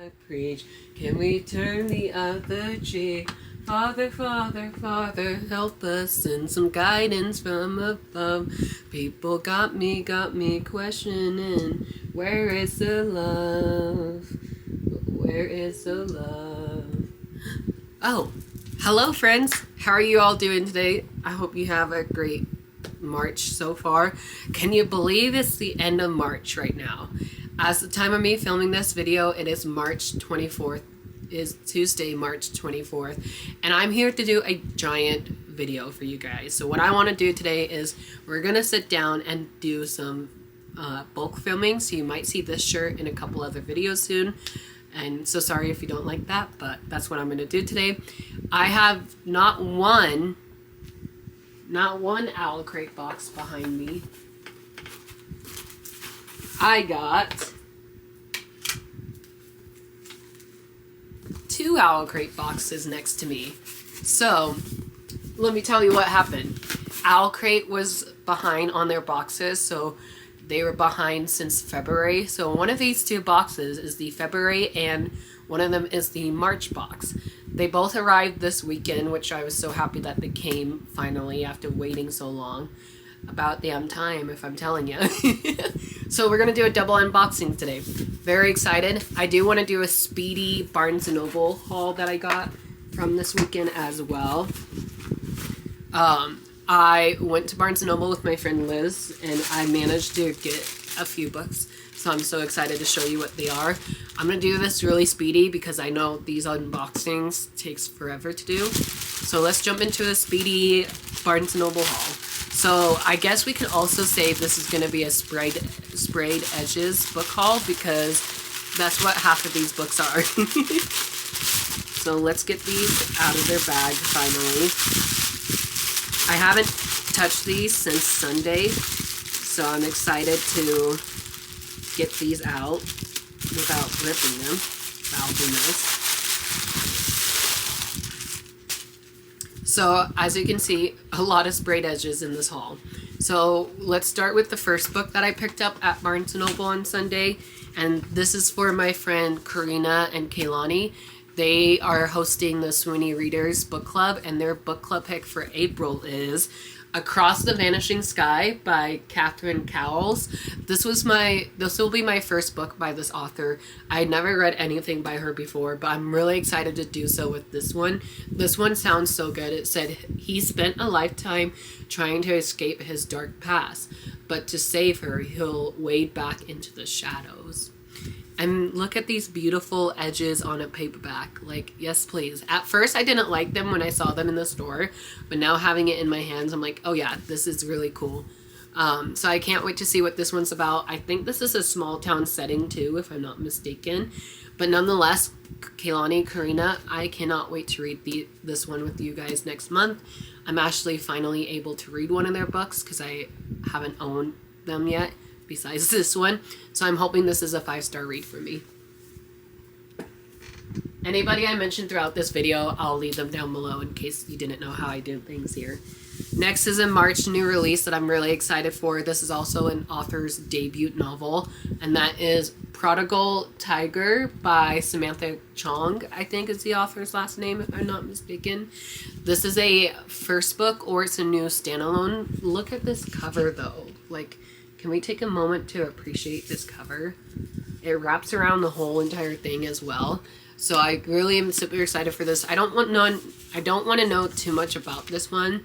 I preach, can we turn the other cheek? Father, Father, Father, help us, send some guidance from above. People got me questioning, where is the love? Where is the love? Oh, hello friends. How are you all doing today? I hope you have a great March so far. Can you believe it's the end of March right now? As the time of me filming this video, it is March 24th. Is Tuesday, March 24th, and I'm here to do a giant video for you guys. So what I want to do today is we're gonna sit down and do some bulk filming, so you might see this shirt in a couple other videos soon, and so sorry if you don't like that, but that's what I'm gonna do today. I have not one Owlcrate box behind me. I got 2 Owlcrate boxes next to me. So, let me tell you what happened. Owlcrate was behind on their boxes, so they were behind since February. So one of these 2 boxes is the February and one of them is the March box. They both arrived this weekend, which I was so happy that they came finally after waiting so long. About damn time, if I'm telling you. So we're going to do a double unboxing today. Very excited. I do want to do a speedy Barnes & Noble haul that I got from this weekend as well. I went to Barnes & Noble with my friend Liz, and I managed to get a few books. So I'm so excited to show you what they are. I'm going to do this really speedy because I know these unboxings takes forever to do. So let's jump into a speedy Barnes & Noble haul. So I guess we can also say this is going to be a sprayed edges book haul because that's what half of these books are. So let's get these out of their bag finally. I haven't touched these since Sunday, so I'm excited to get these out without ripping them. That'll be nice. So, as you can see, a lot of sprayed edges in this haul. So, let's start with the first book that I picked up at Barnes & Noble on Sunday. And this is for my friend Karina and Kaylani. They are hosting the Sweeney Readers Book Club, and their book club pick for April is Across the Vanishing Sky by Catherine Cowles. This will be my first book by this author. I had never read anything by her before, but I'm really excited to do so with this one. This one sounds so good. It said he spent a lifetime trying to escape his dark past, but to save her, he'll wade back into the shadows. And look at these beautiful edges on a paperback. Like, yes, please. At first, I didn't like them when I saw them in the store, but now having it in my hands, I'm like, oh yeah, this is really cool. So I can't wait to see what this one's about. I think this is a small town setting too, if I'm not mistaken. But nonetheless, Kaylani, Karina, I cannot wait to read this one with you guys next month. I'm actually finally able to read one of their books because I haven't owned them yet, besides this one. So I'm hoping this is a 5-star read for me. Anybody I mentioned throughout this video, I'll leave them down below in case you didn't know how I do things here. Next is a March new release that I'm really excited for. This is also an author's debut novel, and that is Prodigal Tiger by Samantha Chong, I think is the author's last name, if I'm not mistaken. This is a first book, or it's a new standalone. Look at this cover, though. Like, can we take a moment to appreciate this cover? It wraps around the whole entire thing as well. So I really am super excited for this. I don't want to know too much about this one,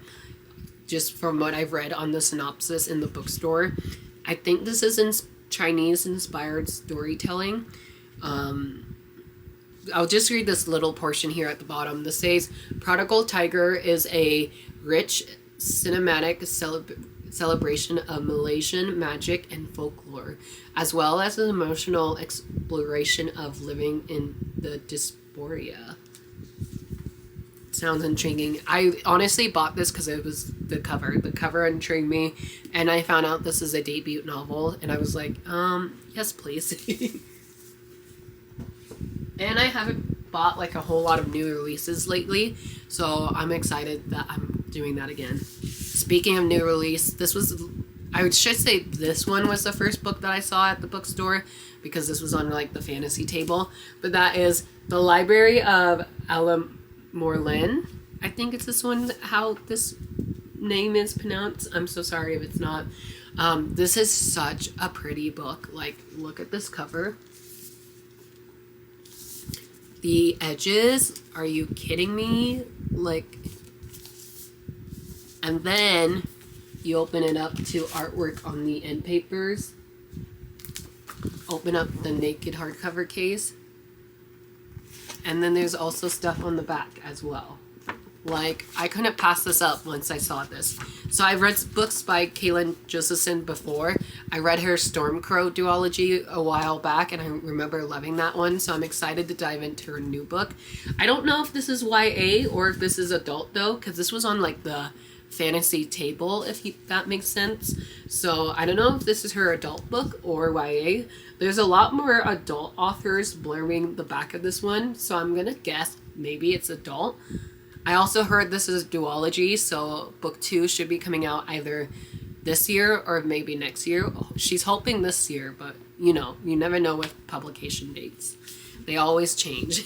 just from what I've read on the synopsis in the bookstore. I think this is in Chinese-inspired storytelling. I'll just read this little portion here at the bottom. This says, Prodigal Tiger is a rich cinematic celebration of Malaysian magic and folklore, as well as an emotional exploration of living in the dysphoria. Sounds intriguing. I honestly bought this because it was the cover. The cover intrigued me, and I found out this is a debut novel, and I was like, yes, please. And I haven't bought like a whole lot of new releases lately, so I'm excited that I'm doing that again. Speaking of new release, this was I should say this one was the first book that I saw at the bookstore because this was on like the fantasy table. But that is The Library of Alamorlin. I think it's this one, how this name is pronounced. I'm so sorry if it's not. This is such a pretty book. Like, look at this cover. The edges, are you kidding me? Like, and then you open it up to artwork on the end papers. Open up the naked hardcover case. And then there's also stuff on the back as well. Like, I couldn't pass this up once I saw this. So I've read books by Kaylin Josephson before. I read her Stormcrow duology a while back, and I remember loving that one. So I'm excited to dive into her new book. I don't know if this is YA or if this is adult, though, because this was on, like, the fantasy table, if that makes sense. So I don't know if this is her adult book or YA. There's a lot more adult authors blurbing the back of this one, so I'm gonna guess maybe it's adult. I also heard this is a duology, so book 2 should be coming out either this year or maybe next year. She's hoping this year, but you know, you never know with publication dates. They always change.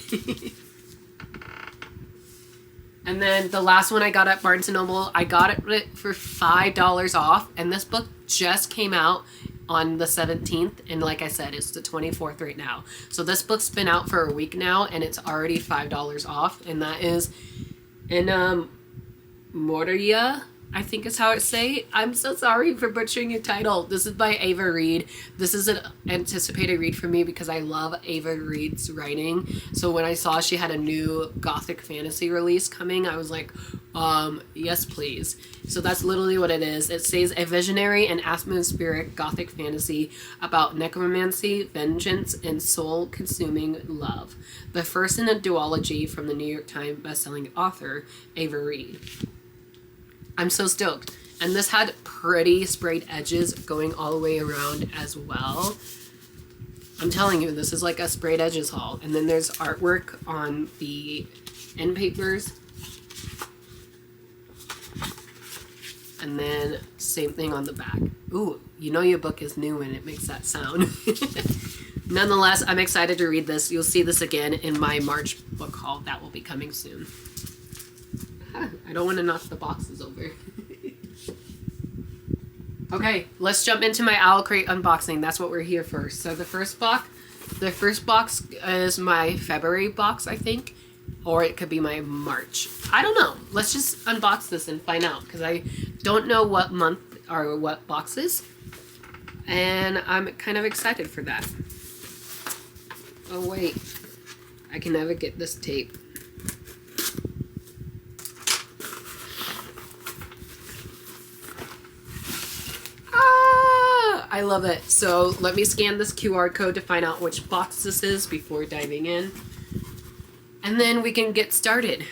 And then the last one I got at Barnes & Noble, I got it for $5 off, and this book just came out on the 17th, and like I said, it's the 24th right now. So this book's been out for a week now, and it's already $5 off, and that is in Moria, I think is how it say. I'm so sorry for butchering your title. This is by Ava Reed. This is an anticipated read for me because I love Ava Reed's writing. So when I saw she had a new gothic fantasy release coming, I was like, yes please. So that's literally what it is. It says a visionary and atmospheric gothic fantasy about necromancy, vengeance, and soul-consuming love. The first in a duology from the New York Times bestselling author, Ava Reed. I'm so stoked. And this had pretty sprayed edges going all the way around as well. I'm telling you, this is like a sprayed edges haul. And then there's artwork on the end papers. And then same thing on the back. Ooh, you know your book is new when it makes that sound. Nonetheless, I'm excited to read this. You'll see this again in my March book haul that will be coming soon. I don't want to knock the boxes over. Okay, let's jump into my Owlcrate unboxing. That's what we're here for. So the first box is my February box, I think. Or it could be my March. I don't know. Let's just unbox this and find out. Because I don't know what month or what box is. And I'm kind of excited for that. Oh wait. I can never get this tape. I love it. So let me scan this QR code to find out which box this is before diving in. And then we can get started.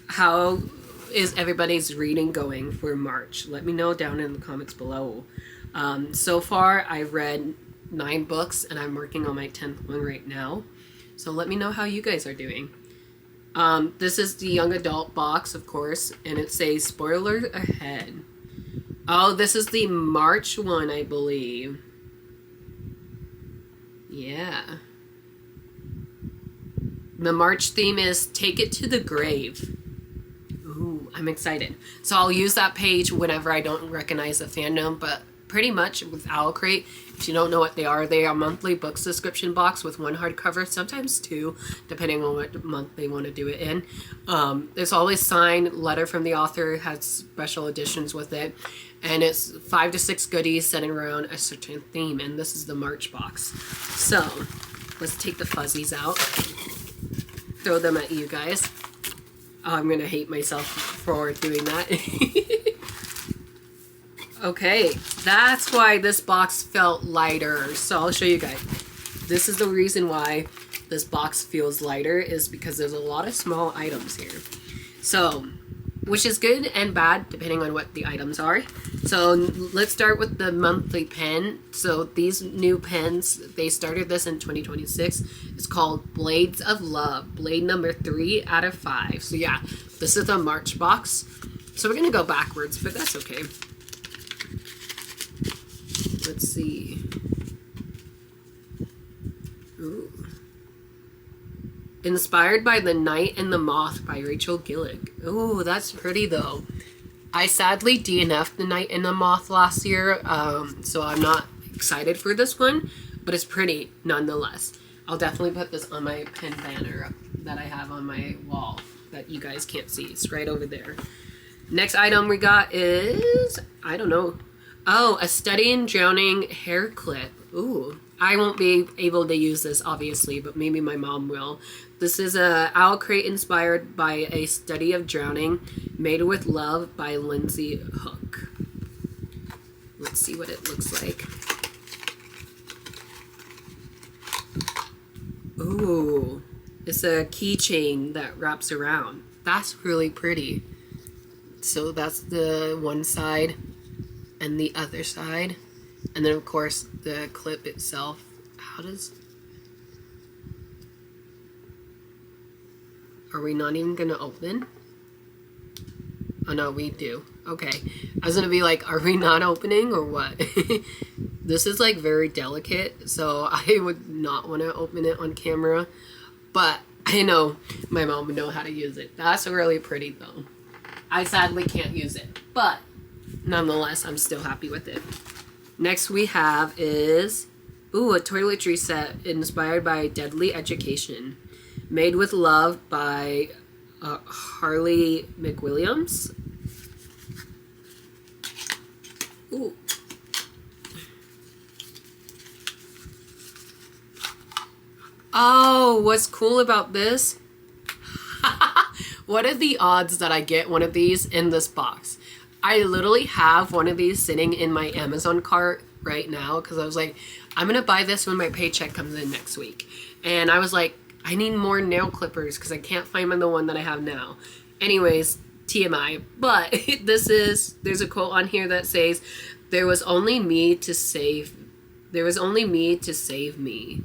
How is everybody's reading going for March? Let me know down in the comments below. So far, I've read 9 books and I'm working on my 10th one right now. So let me know how you guys are doing. This is the young adult box, of course, and it says spoiler ahead. Oh, this is the March one, I believe. Yeah. The March theme is Take It to the Grave. Ooh, I'm excited. So I'll use that page whenever I don't recognize the fandom, but pretty much with Owlcrate, if you don't know what they are a monthly book subscription box with 1 hardcover, sometimes 2, depending on what month they want to do it in. There's always signed letter from the author, has special editions with it, and it's 5 to 6 goodies centered around a certain theme, and this is the March box. So let's take the fuzzies out, throw them at you guys. Oh, I'm gonna hate myself for doing that. Okay, that's why this box felt lighter. So I'll show you guys. This is the reason why this box feels lighter, is because there's a lot of small items here. So, which is good and bad depending on what the items are. So let's start with the monthly pen. So these new pens, they started this in 2026. It's called Blades of Love, blade number 3 out of 5. So yeah, this is the March box. So we're gonna go backwards, but that's okay. Let's see. Ooh. Inspired by The Night and the Moth by Rachel Gillig. Ooh, that's pretty though. I sadly DNF'd The Night and the Moth last year, so I'm not excited for this one, but it's pretty nonetheless. I'll definitely put this on my pin banner that I have on my wall that you guys can't see. It's right over there. Next item we got is, I don't know. Oh, a Study in Drowning hair clip. Ooh, I won't be able to use this obviously, but maybe my mom will. This is a Owlcrate inspired by A Study of Drowning, Made with Love by Lindsay Hook. Let's see what it looks like. Ooh, it's a keychain that wraps around. That's really pretty. So that's the one side and the other side. And then of course the clip itself. How does... Are we not even gonna open? Oh no, we do. Okay. I was gonna be like, are we not opening or what? This is like very delicate, so I would not want to open it on camera. But I know my mom would know how to use it. That's really pretty though. I sadly can't use it, but nonetheless, I'm still happy with it. Next we have is, ooh, a toiletry set inspired by Deadly Education. Made with Love by Harley McWilliams. Ooh. Oh, what's cool about this? What are the odds that I get one of these in this box? I literally have one of these sitting in my Amazon cart right now because I was like, I'm going to buy this when my paycheck comes in next week. And I was like, I need more nail clippers because I can't find the one that I have now. Anyways, TMI. But there's a quote on here that says, there was only me to save me.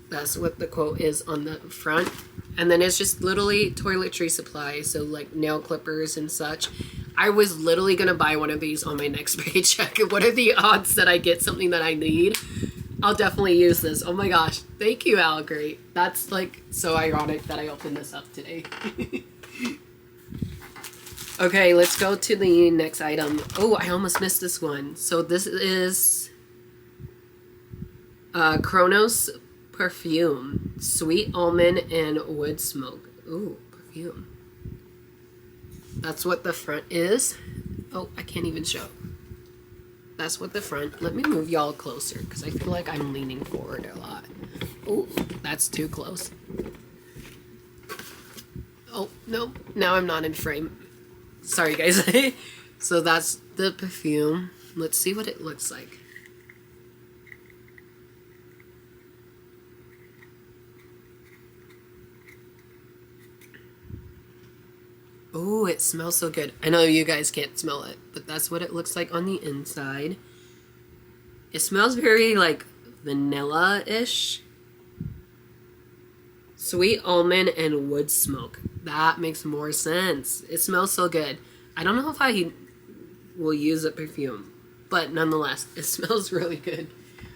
That's what the quote is on the front. And then it's just literally toiletry supplies, so like nail clippers and such. I was literally gonna buy one of these on my next paycheck. What are the odds that I get something that I need? I'll definitely use this. Oh my gosh. Thank you, Owlcrate. That's like so ironic that I opened this up today. Okay, let's go to the next item. Oh, I almost missed this one. So this is Kronos perfume. Sweet almond and wood smoke. Ooh, perfume. That's what the front is. Oh, I can't even show. That's what the front. Let me move y'all closer because I feel like I'm leaning forward a lot. Oh, that's too close. Oh, no. Now I'm not in frame. Sorry, guys. So that's the perfume. Let's see what it looks like. Oh, it smells so good. I know you guys can't smell it, but that's what it looks like on the inside. It smells very like vanilla-ish. Sweet almond and wood smoke. That makes more sense. It smells so good. I don't know if I will use a perfume, but nonetheless, it smells really good.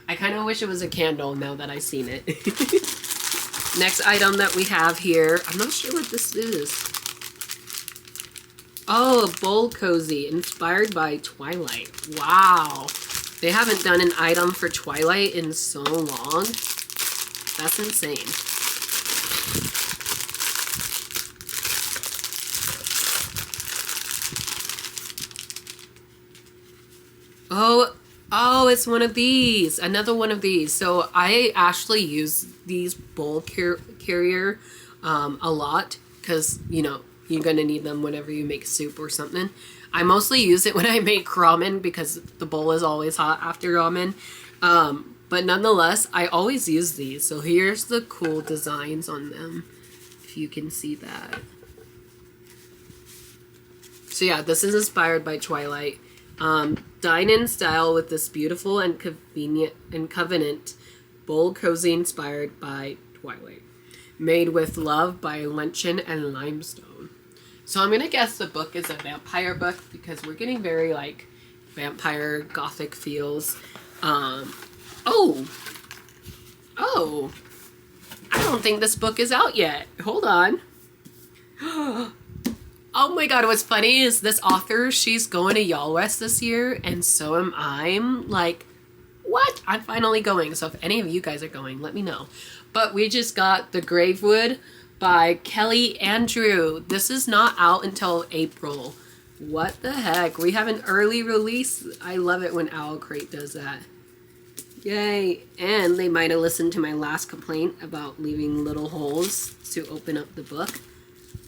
I kind of wish it was a candle now that I've seen it. Next item that we have here, I'm not sure what this is. Oh, a bowl cozy inspired by Twilight. Wow. They haven't done an item for Twilight in so long. That's insane. Oh, it's one of these. Another one of these. So I actually use these bowl carrier a lot because, you know, you're going to need them whenever you make soup or something. I mostly use it when I make ramen because the bowl is always hot after ramen. But nonetheless, I always use these. So here's the cool designs on them, if you can see that. So yeah, this is inspired by Twilight. Dine in style with this beautiful and convenient and covenant bowl cozy inspired by Twilight. Made with Love by Luncheon and Limestone. So I'm going to guess the book is a vampire book because we're getting very, like, vampire gothic feels. Oh, I don't think this book is out yet. Hold on. Oh my god, what's funny is this author, she's going to Y'all West this year, and so am I. I'm like, what? I'm finally going. So if any of you guys are going, let me know. But we just got The Gravewood by Kelly Andrew. This is not out until April. What the heck? We have an early release. I love it when Owlcrate does that. Yay. And they might have listened to my last complaint about leaving little holes to open up the book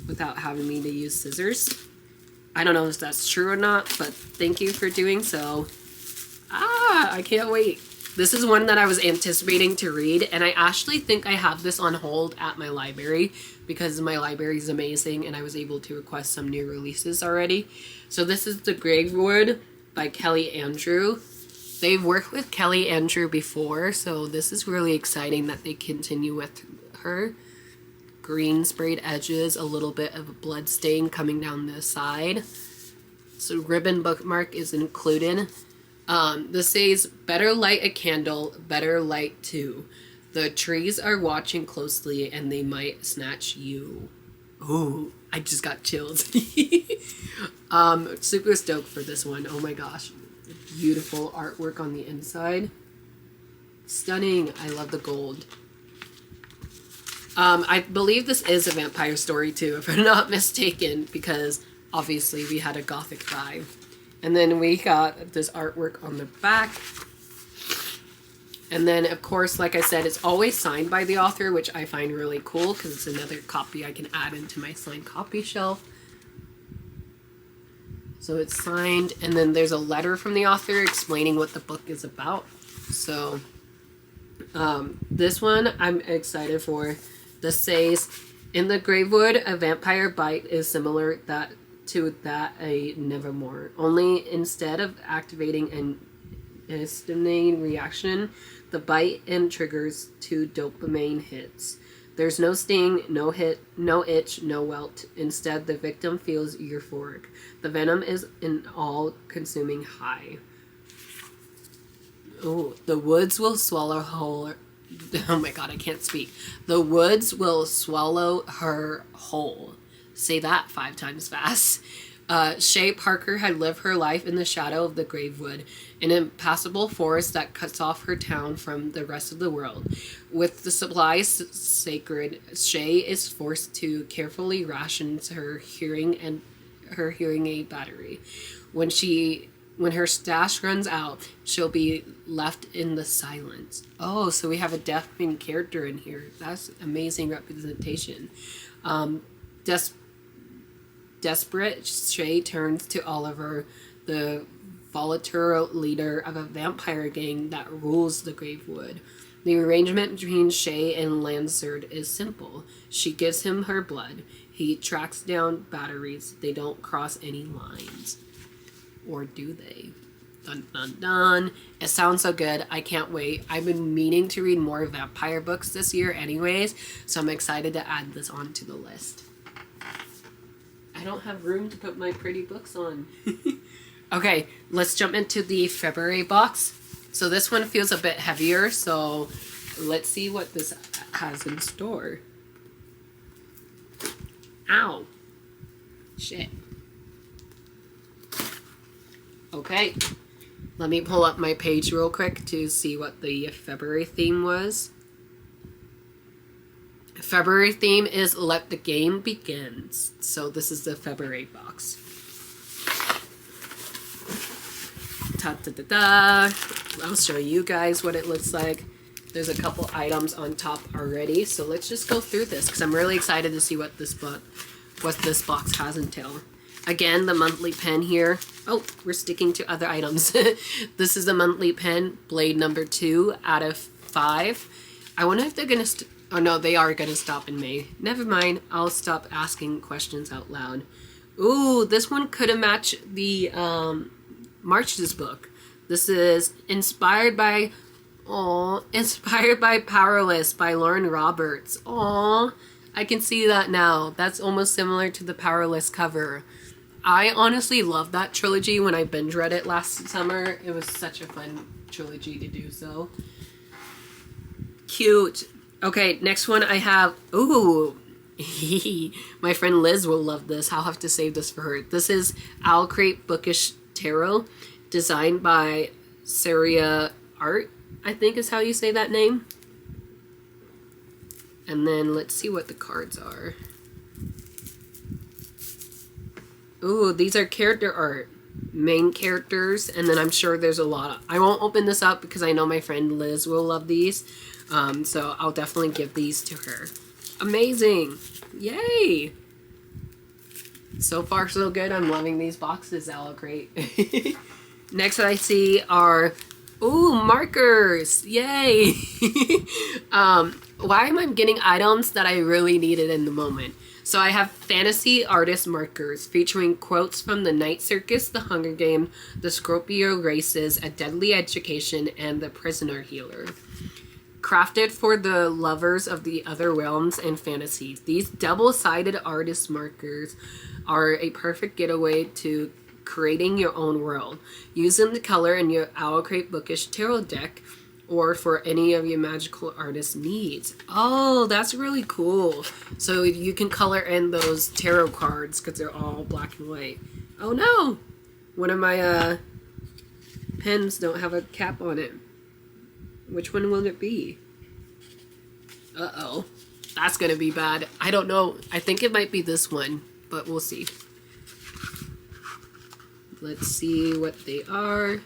without having me to use scissors. I don't know if that's true or not, but thank you for doing so. I can't wait. This is one that I was anticipating to read, and I actually think I have this on hold at my library because my library is amazing and I was able to request some new releases already. So this is The Gravewood by Kelly Andrew. They've worked with Kelly Andrew before, so this is really exciting that they continue with her. Green sprayed edges, a little bit of a blood stain coming down the side. So ribbon bookmark is included. This says, better light a candle, better light too. The trees are watching closely and they might snatch you. Ooh, I just got chills. Super stoked for this one. Oh my gosh. Beautiful artwork on the inside. Stunning. I love the gold. I believe this is a vampire story too, if I'm not mistaken, because obviously we had a gothic vibe. And then we got this artwork on the back. And then, of course, like I said, it's always signed by the author, which I find really cool because it's another copy I can add into my signed copy shelf. So it's signed, and then there's a letter from the author explaining what the book is about. So this one I'm excited for. This says, in the Gravewood, a vampire bite is similar to that a Nevermore. Only instead of activating an histamine reaction, the bite and triggers 2 dopamine hits. There's no sting, no hit, no itch, no welt. Instead, the victim feels euphoric. The venom is an all-consuming high. Oh, the woods will swallow whole. Oh my god, I can't speak. The woods will swallow her whole. Say that 5 times fast. Shay Parker had lived her life in the shadow of the Gravewood, an impassable forest that cuts off her town from the rest of the world. With the supplies sacred, Shay is forced to carefully ration her hearing aid battery. When her stash runs out, she'll be left in the silence. Oh, so we have a deaf main character in here. That's amazing representation. Desperate, Shay turns to Oliver, the volatile leader of a vampire gang that rules the Gravewood. The arrangement between Shay and Lansard is simple. She gives him her blood. He tracks down batteries. They don't cross any lines. Or do they? Dun dun dun. It sounds so good. I can't wait. I've been meaning to read more vampire books this year anyways, so I'm excited to add this onto the list. I don't have room to put my pretty books on. Okay, let's jump into the February box. So this one feels a bit heavier, so let's see what this has in store. Ow. Shit. Okay, let me pull up my page real quick to see what the February theme was. February theme is Let the Game Begins. So this is the February box. Ta-da-da-da. I'll show you guys what it looks like. There's a couple items on top already, so let's just go through this because I'm really excited to see what this box has entailed. Again, the monthly pen here. Oh, we're sticking to other items. This is the monthly pen, blade number 2 out of 5. I wonder if they're gonna. Oh no, they are gonna stop in May. Never mind. I'll stop asking questions out loud. Ooh, this one could have matched the March's book. This is inspired by Powerless by Lauren Roberts. Aw, I can see that now. That's almost similar to the Powerless cover. I honestly love that trilogy. When I binge read it last summer, it was such a fun trilogy to do so. Cute. Okay, next one I have, ooh, my friend Liz will love this. I'll have to save this for her. This is Owlcrate Bookish Tarot, designed by Saria Art, I think is how you say that name. And then let's see what the cards are. Ooh, these are character art. Main characters, and then I'm sure there's a lot. I won't open this up because I know my friend Liz will love these. So I'll definitely give these to her. Amazing! Yay! So far so good. I'm loving these boxes, Owlcrate. Next I see are, ooh, markers! Yay! Why am I getting items that I really needed in the moment? So I have fantasy artist markers featuring quotes from The Night Circus, The Hunger Game, The Scorpio Races, A Deadly Education, and The Prisoner Healer. Crafted for the lovers of the other realms and fantasies, these double-sided artist markers are a perfect getaway to creating your own world. Use them to color in your Owlcrate Bookish Tarot deck or for any of your magical artist needs. Oh, that's really cool. So you can color in those tarot cards because they're all black and white. Oh no! One of my pens don't have a cap on it. Which one will it be? Uh-oh. That's gonna be bad. I don't know. I think it might be this one, but we'll see. Let's see what they are.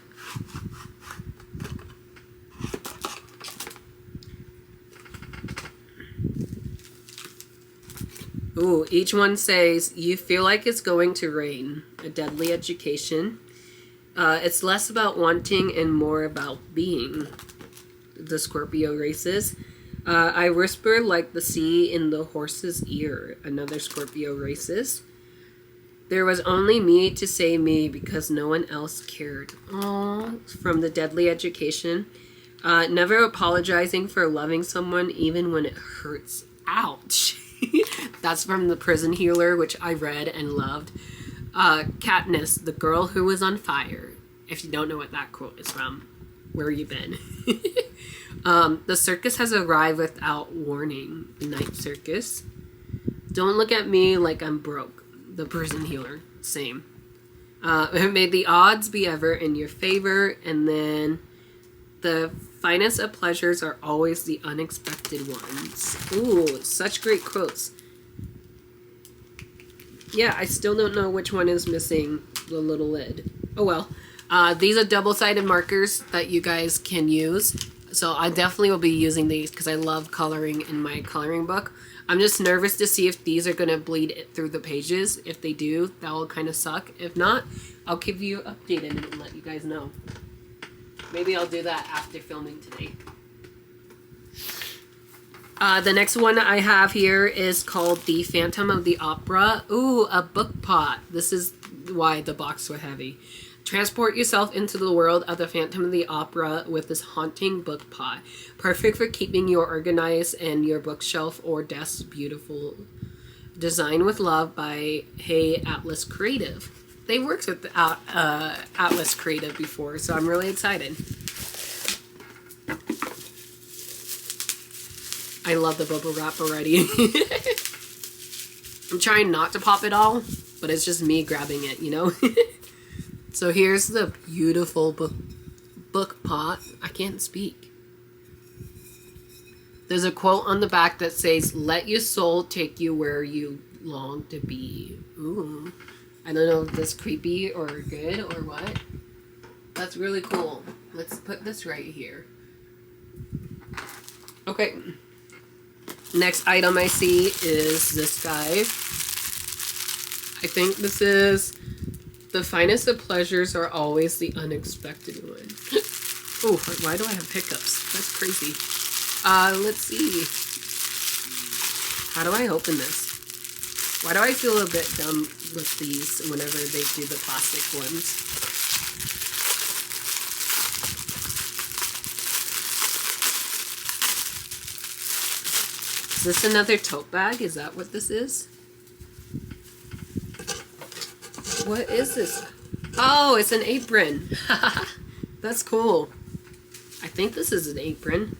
Ooh, each one says, you feel like it's going to rain. A deadly education. It's less about wanting and more about being. The Scorpio Races. I whisper like the sea in the horse's ear. Another Scorpio Races. There was only me to say me because no one else cared. Aww. From The Deadly Education. Never apologizing for loving someone even when it hurts. Ouch. That's from The Prison Healer, which I read and loved. Katniss, the girl who was on fire. If you don't know what that quote is from, where you been? The circus has arrived without warning. Night Circus. Don't look at me like I'm broke. The Prison Healer. Same. May the odds be ever in your favor. And then the finest of pleasures are always the unexpected ones. Ooh, such great quotes. Yeah, I still don't know which one is missing the little lid. Oh well. These are double-sided markers that you guys can use. So I definitely will be using these because I love coloring in my coloring book. I'm just nervous to see if these are going to bleed through the pages. If they do, that will kind of suck. If not, I'll keep you updated and let you guys know. Maybe I'll do that after filming today. The next one I have here is called The Phantom of the Opera. Ooh, a book pot. This is why the box was heavy. Transport yourself into the world of the Phantom of the Opera with this haunting book pot. Perfect for keeping your organized and your bookshelf or desk beautiful. Designed with love by Hey Atlas Creative. They worked with Atlas Creative before, so I'm really excited. I love the bubble wrap already. I'm trying not to pop it all, but it's just me grabbing it, you know? So here's the beautiful book pot. I can't speak. There's a quote on the back that says, "Let your soul take you where you long to be." Ooh. I don't know if that's creepy or good or what. That's really cool. Let's put this right here. Okay. Next item I see is this guy. I think this is the finest of pleasures are always the unexpected one. Oh, why do I have hiccups? That's crazy. Let's see. How do I open this? Why do I feel a bit dumb with these whenever they do the plastic ones? Is this another tote bag? Is that what this is? What is this? Oh, it's an apron. That's cool. I think this is an apron.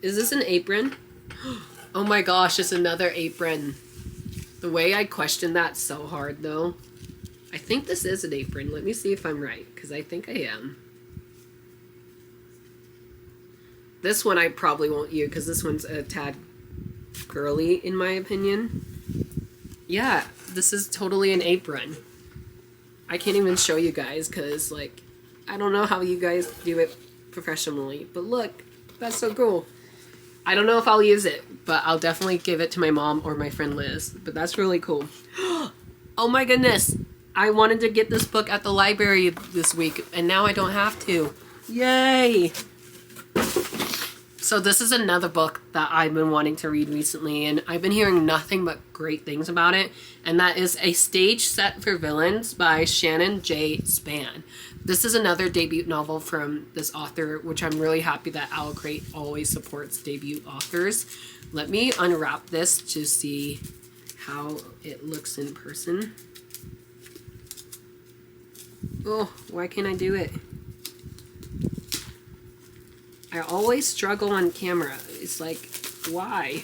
Is this an apron? Oh my gosh, it's another apron. The way I questioned that so hard though. I think this is an apron. Let me see if I'm right, because I think I am. This one I probably won't use, because this one's a tad girly in my opinion. Yeah, this is totally an apron. I can't even show you guys, because like, I don't know how you guys do it professionally. But look, that's so cool. I don't know if I'll use it, but I'll definitely give it to my mom or my friend Liz. But that's really cool. Oh my goodness. I wanted to get this book at the library this week, and now I don't have to. Yay! So this is another book that I've been wanting to read recently, and I've been hearing nothing but great things about it, and that is A Stage Set for Villains by Shannon J. Spann. This is another debut novel from this author, which I'm really happy that Owlcrate always supports debut authors. Let me unwrap this to see how it looks in person. Oh, why can't I do it? I always struggle on camera. It's like, why?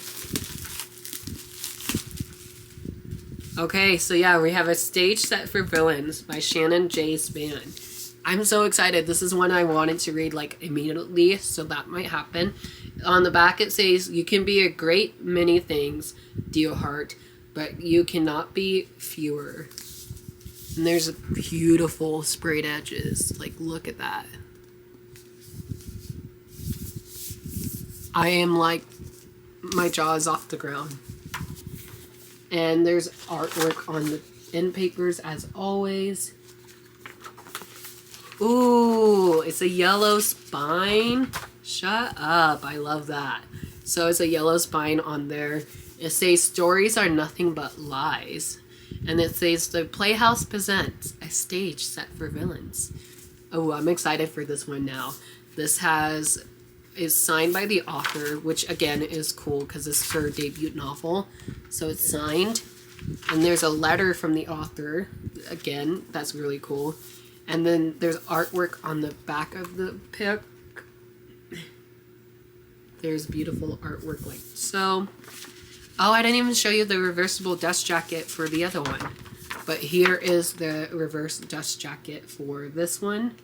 Okay, so yeah, we have A Stage Set for Villains by Shannon J. Spann. I'm so excited. This is one I wanted to read like immediately, so that might happen. On the back it says, you can be a great many things, dear heart, but you cannot be fewer. And there's beautiful sprayed edges. Like, look at that. I am like, my jaw is off the ground. And there's artwork on the end papers as always. Ooh, it's a yellow spine. Shut up, I love that. So it's a yellow spine on there. It says stories are nothing but lies. And it says the Playhouse presents A Stage Set for Villains. Oh, I'm excited for this one now. This is signed by the author, which again is cool because it's her debut novel. So it's signed. And there's a letter from the author. Again, that's really cool. And then there's artwork on the back of the pic. There's beautiful artwork like so. Oh, I didn't even show you the reversible dust jacket for the other one. But here is the reverse dust jacket for this one.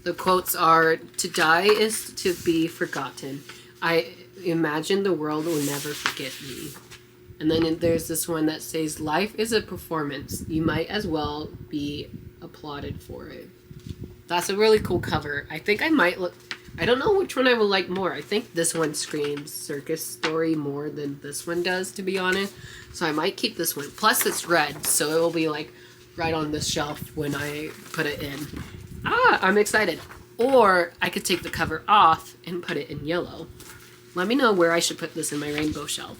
The quotes are, "To die is to be forgotten. I imagine the world will never forget me." And then there's this one that says, "Life is a performance. You might as well be applauded for it." That's a really cool cover. I think I might look... I don't know which one I will like more. I think this one screams circus story more than this one does, to be honest. So I might keep this one. Plus it's red, so it will be like right on the shelf when I put it in. Ah, I'm excited. Or I could take the cover off and put it in yellow. Let me know where I should put this in my rainbow shelf.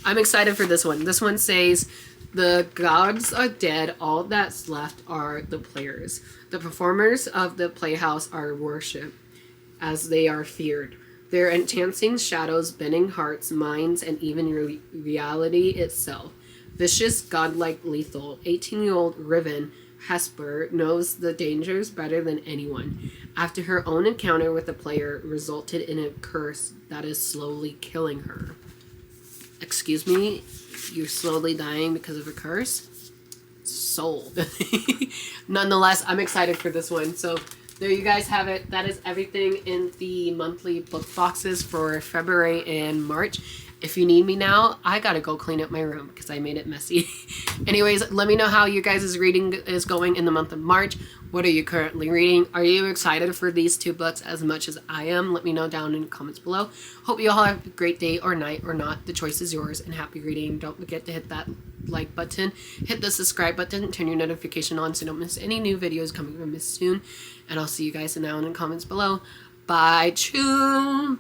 I'm excited for this one. This one says, "The gods are dead. All that's left are the players. The performers of the playhouse are worshipped as they are feared. Their entrancing shadows, bending hearts, minds, and even reality itself. Vicious, godlike, lethal. 18-year-old Riven Hesper knows the dangers better than anyone. After her own encounter with the player resulted in a curse that is slowly killing her." Excuse me? You're slowly dying because of a curse? Sold. Nonetheless, I'm excited for this one. So there you guys have it. That is everything in the monthly book boxes for February and March. If you need me now, I gotta go clean up my room because I made it messy. Anyways, let me know how you guys' reading is going in the month of March. What are you currently reading? Are you excited for these two books as much as I am? Let me know down in the comments below. Hope you all have a great day or night or not. The choice is yours, and happy reading. Don't forget to hit that like button, hit the subscribe button, turn your notification on so you don't miss any new videos coming from us soon. And I'll see you guys down in the comments below. Bye. Choo!